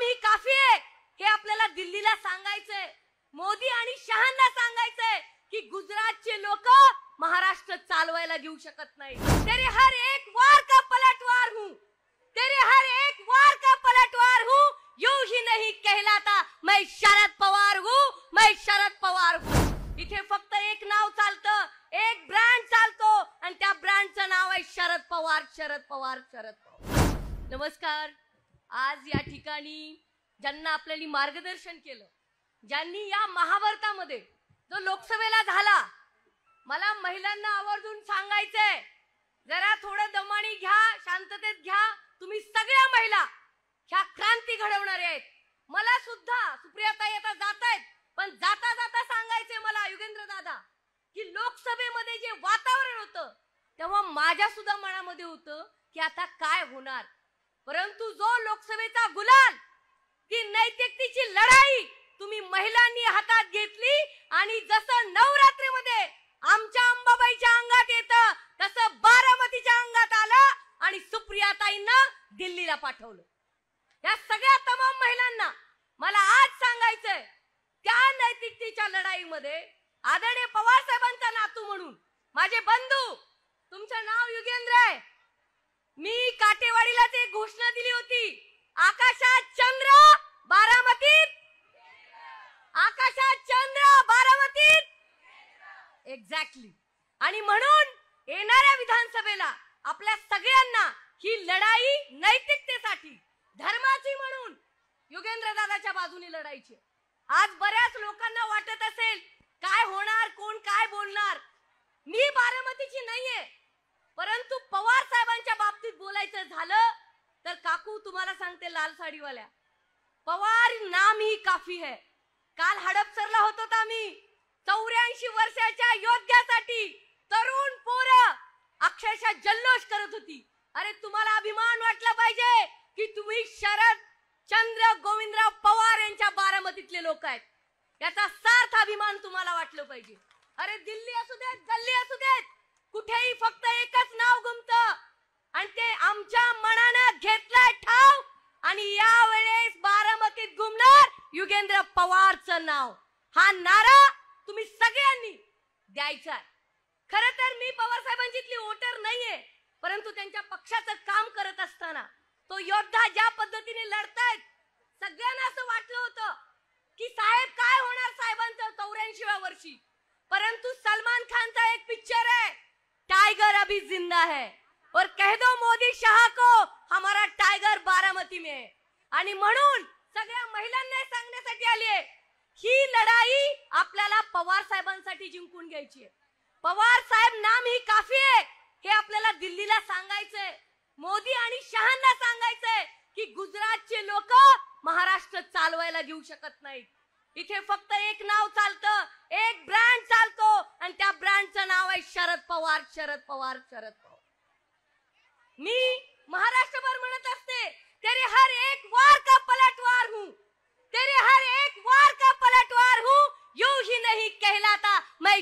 ही काफी है हे आपल्याला दिल्लीला सांगायचंय, मोदी आणि शहांना सांगायचंय की गुजरातचे लोक महाराष्ट्र चालवायला घेऊ शकत नाही। तेरे हर एक वार का पलटवार हूं, तेरे हर एक वार का पलटवार हूं, यूं ही नहीं कहलाता मैं शरद पवार हूं, मैं शरद पवार हूं। इथे फक्त एक नाव चालतं, एक ब्रँड चालतो आणि त्या ब्रँडचं नाव आहे शरद पवार, शरद पवार, शरद पवार। नमस्कार। आज या ठिकाणी ज्यांना आपल्याला मार्गदर्शन केलं, ज्यांनी या महाभारतामध्ये जो लोकसभेला झाला, मला महिलांना आवर्जून सांगायचंय, जरा थोडं दमाने घ्या, शांततेत घ्या। तुम्ही सगळ्या महिला ह्या क्रांती घडवणारे आहेत। मला सुद्धा सुप्रियाताई आता जातायत, पण जाता जाता सांगायचंय मला युगेंद्र दादा की लोकसभेमध्ये जे वातावरण होतं तेव्हा माझ्या सुद्धा मनामध्ये होतं की आता काय होणार, परंतु जो लोकसभेचा गुलाल, ती नैतिकतेची लढाई तुम्ही महिलांनी हातात घेतली आणि जसं नवरात्रीमध्ये आमच्या अंबाबाईच्या अंगात येतं तसं बारामतीच्या अंगात आलं आणि सुप्रियाताईंना दिल्लीला पाठवलं। या सगळ्या तमाम महिलांना मला आज सांगायचंय, त्या नैतिकतेच्या लढाईमध्ये आदरणीय पवार साहेबांचा नातू म्हणून माझे बंधू, तुमचं नाव युगेंद्र आहे, मी काटेवाडीलाच एक घोषणा दिली होती, आकाशात चंद्र बारामतीत, आकाशात चंद्र बारामतीत, एक्झॅक्टली। आणि म्हणून येणाऱ्या विधानसभेला आपल्या सगळ्यांना ही लढाई नैतिकतेसाठी, धर्माची म्हणून युगेंद्र दादाच्या बाजूने लढायची। आज बऱ्याच लोकांना वाटत असेल काय होणार, कोण काय बोलणार। मी बारामतीची नाहीये, परंतु पवार साहेबांच्या बाबतीत बोलायचं झालं तर काकू तुम्हाला सांगते, लाल साडीवाल्या, पवार नाम ही काफी है। काल हडपसरला होतो आम्ही, 84 वर्षाच्या योद्ध्यासाठी तरुण पोरं अक्षरशः जल्लोष करत होती। अरे तुम्हाला अभिमान वाटला पाहिजे की तुम्ही शरद चंद्र गोविंदराव पवार यांच्या बारामतीतले लोक आहेत, याचा सार्थ अभिमान तुम्हाला वाटलं पाहिजे। अरे दिल्ली असू देत, गल्ली असू देत, कुठेही फक्त एकच नाव घुमतं आणि ते आमच्या मनानं घेतलंय ठाव, आणि यावेळेस बारामतीत घुमणार युगेंद्र पवारचं नाव। हा नारा तुम्ही सगळ्यांनी द्यायचा। खरं तर मी पवार साहेबांची वोटर नाहीये, परंतु त्यांच्या पक्षाचं काम करत असताना तो योद्धा ज्या पद्धतीने लढतायत, सगळ्यांना असं वाटलं होतं की साहेब काय होणार साहेबांचं 84व्या वर्षी, परंतु सलमान खानचा एक पिक्चर है टाइगर अभी जिंदा है और कह दो मोदी शाह को हमारा टाइगर बारामती में है। आणि म्हणून सगळ्या महिलांना सांगण्यासाठी आली आहे, ही लढाई आपल्याला पवार साहेबांसाठी जिंकून घ्यायची आहे। पवार साहेब नाम ही काफी है हे आपल्याला दिल्लीला सांगायचंय, मोदी आणि शहांना सांगायचंय की गुजरातचे लोक महाराष्ट्र चालवायला घेऊ शकत नाहीत। इथे फक्त एक नाव चालतं, एक ब्रँड चालतो आणि त्या ब्रँडचं नाव आहे शरद पवार, शरद पवार, शरद पवार। मी महाराष्ट्रभर म्हणत असते, तेरे हर एक वार का पलटवार हूं, तेरे हर एक वार का पलटवार हूं, यूं ही नहीं कहलाता मैं